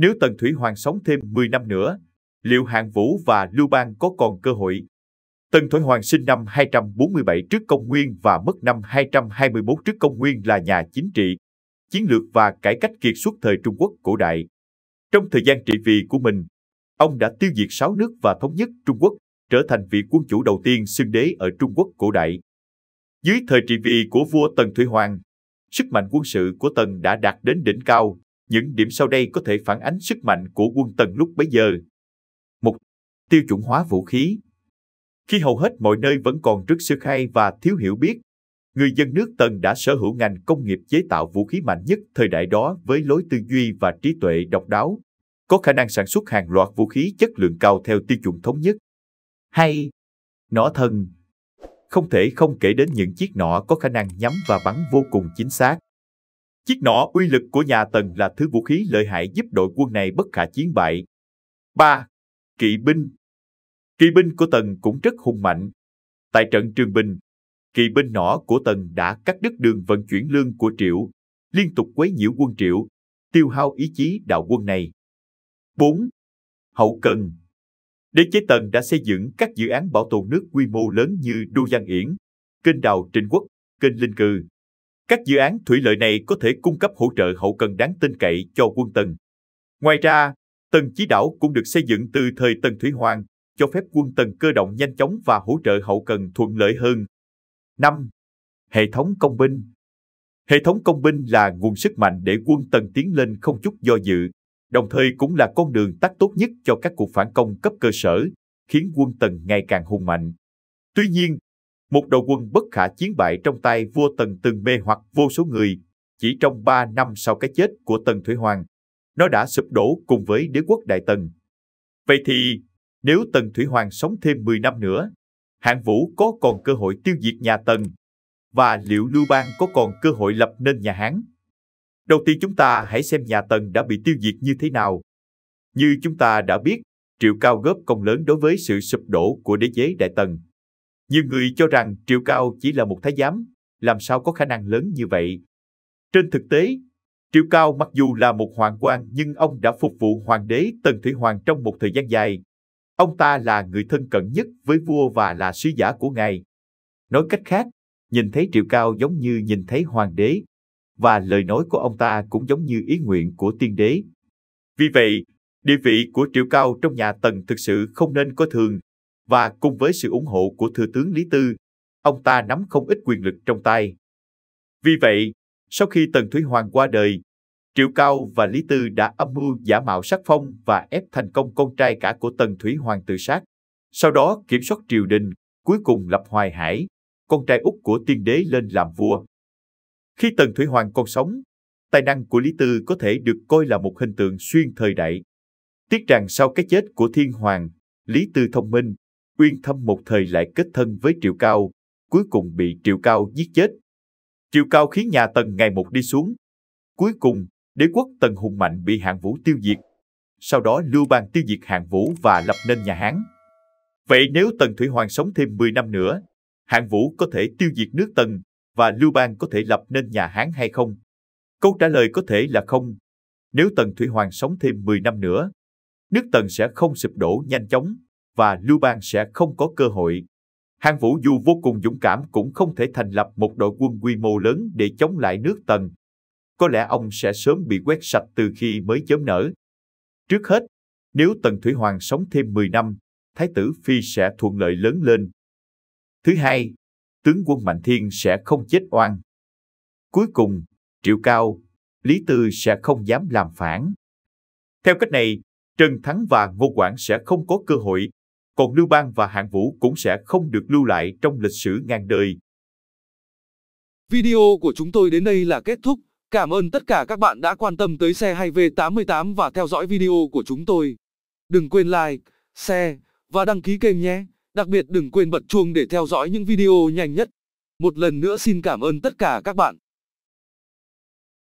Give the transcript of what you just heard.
Nếu Tần Thủy Hoàng sống thêm 10 năm nữa, liệu Hạng Vũ và Lưu Bang có còn cơ hội? Tần Thủy Hoàng sinh năm 247 trước công nguyên và mất năm 221 trước công nguyên, là nhà chính trị, chiến lược và cải cách kiệt xuất thời Trung Quốc cổ đại. Trong thời gian trị vì của mình, ông đã tiêu diệt 6 nước và thống nhất Trung Quốc, trở thành vị quân chủ đầu tiên xưng đế ở Trung Quốc cổ đại. Dưới thời trị vì của vua Tần Thủy Hoàng, sức mạnh quân sự của Tần đã đạt đến đỉnh cao. Những điểm sau đây có thể phản ánh sức mạnh của quân Tần lúc bấy giờ. 1. Tiêu chuẩn hóa vũ khí. Khi hầu hết mọi nơi vẫn còn rất sơ khai và thiếu hiểu biết, người dân nước Tần đã sở hữu ngành công nghiệp chế tạo vũ khí mạnh nhất thời đại đó với lối tư duy và trí tuệ độc đáo, có khả năng sản xuất hàng loạt vũ khí chất lượng cao theo tiêu chuẩn thống nhất. 2. Nỏ thần. Không thể không kể đến những chiếc nỏ có khả năng nhắm và bắn vô cùng chính xác. Chiếc nỏ uy lực của nhà Tần là thứ vũ khí lợi hại giúp đội quân này bất khả chiến bại. 3. Kỵ binh. Kỵ binh của Tần cũng rất hùng mạnh. Tại trận Trường Bình, kỵ binh nỏ của Tần đã cắt đứt đường vận chuyển lương của Triệu, liên tục quấy nhiễu quân Triệu, tiêu hao ý chí đạo quân này. 4. Hậu cần. Đế chế Tần đã xây dựng các dự án bảo tồn nước quy mô lớn như Đu Giang Yển, kênh đào Trịnh Quốc, kênh Linh Cừ. Các dự án thủy lợi này có thể cung cấp hỗ trợ hậu cần đáng tin cậy cho quân Tần. Ngoài ra, Tần Chí Đảo cũng được xây dựng từ thời Tần Thủy Hoàng, cho phép quân Tần cơ động nhanh chóng và hỗ trợ hậu cần thuận lợi hơn. 5. Hệ thống công binh. Hệ thống công binh là nguồn sức mạnh để quân Tần tiến lên không chút do dự, đồng thời cũng là con đường tắt tốt nhất cho các cuộc phản công cấp cơ sở, khiến quân Tần ngày càng hùng mạnh. Tuy nhiên, một đội quân bất khả chiến bại trong tay vua Tần từng mê hoặc vô số người. Chỉ trong 3 năm sau cái chết của Tần Thủy Hoàng, nó đã sụp đổ cùng với đế quốc Đại Tần. Vậy thì, nếu Tần Thủy Hoàng sống thêm 10 năm nữa, Hạng Vũ có còn cơ hội tiêu diệt nhà Tần? Và liệu Lưu Bang có còn cơ hội lập nên nhà Hán? Đầu tiên chúng ta hãy xem nhà Tần đã bị tiêu diệt như thế nào. Như chúng ta đã biết, Triệu Cao góp công lớn đối với sự sụp đổ của đế chế Đại Tần. Nhiều người cho rằng Triệu Cao chỉ là một thái giám, làm sao có khả năng lớn như vậy? Trên thực tế, Triệu Cao mặc dù là một hoàng quan nhưng ông đã phục vụ hoàng đế Tần Thủy Hoàng trong một thời gian dài. Ông ta là người thân cận nhất với vua và là sứ giả của ngài. Nói cách khác, nhìn thấy Triệu Cao giống như nhìn thấy hoàng đế, và lời nói của ông ta cũng giống như ý nguyện của tiên đế. Vì vậy, địa vị của Triệu Cao trong nhà Tần thực sự không nên coi thường, và cùng với sự ủng hộ của thừa tướng Lý Tư, ông ta nắm không ít quyền lực trong tay. Vì vậy, sau khi Tần Thủy Hoàng qua đời, Triệu Cao và Lý Tư đã âm mưu giả mạo sắc phong và ép thành công con trai cả của Tần Thủy Hoàng tự sát. Sau đó kiểm soát triều đình, cuối cùng lập Hoài Hải, con trai út của tiên đế lên làm vua. Khi Tần Thủy Hoàng còn sống, tài năng của Lý Tư có thể được coi là một hình tượng xuyên thời đại. Tiếc rằng sau cái chết của Thiên Hoàng, Lý Tư thông minh, uyên thâm một thời lại kết thân với Triệu Cao, cuối cùng bị Triệu Cao giết chết. Triệu Cao khiến nhà Tần ngày một đi xuống. Cuối cùng, đế quốc Tần hùng mạnh bị Hạng Vũ tiêu diệt. Sau đó Lưu Bang tiêu diệt Hạng Vũ và lập nên nhà Hán. Vậy nếu Tần Thủy Hoàng sống thêm 10 năm nữa, Hạng Vũ có thể tiêu diệt nước Tần và Lưu Bang có thể lập nên nhà Hán hay không? Câu trả lời có thể là không. Nếu Tần Thủy Hoàng sống thêm 10 năm nữa, nước Tần sẽ không sụp đổ nhanh chóng và Lưu Bang sẽ không có cơ hội. Hạng Vũ dù vô cùng dũng cảm cũng không thể thành lập một đội quân quy mô lớn để chống lại nước Tần. Có lẽ ông sẽ sớm bị quét sạch từ khi mới chớm nở. Trước hết, nếu Tần Thủy Hoàng sống thêm 10 năm, Thái tử Phi sẽ thuận lợi lớn lên. Thứ hai, tướng quân Mạnh Thiên sẽ không chết oan. Cuối cùng, Triệu Cao, Lý Tư sẽ không dám làm phản. Theo cách này, Trần Thắng và Ngô Quảng sẽ không có cơ hội, còn Lưu Bang và Hạng Vũ cũng sẽ không được lưu lại trong lịch sử ngàn đời. Video của chúng tôi đến đây là kết thúc. Cảm ơn tất cả các bạn đã quan tâm tới xe hay V88 và theo dõi video của chúng tôi. Đừng quên like, share và đăng ký kênh nhé. Đặc biệt đừng quên bật chuông để theo dõi những video nhanh nhất. Một lần nữa xin cảm ơn tất cả các bạn.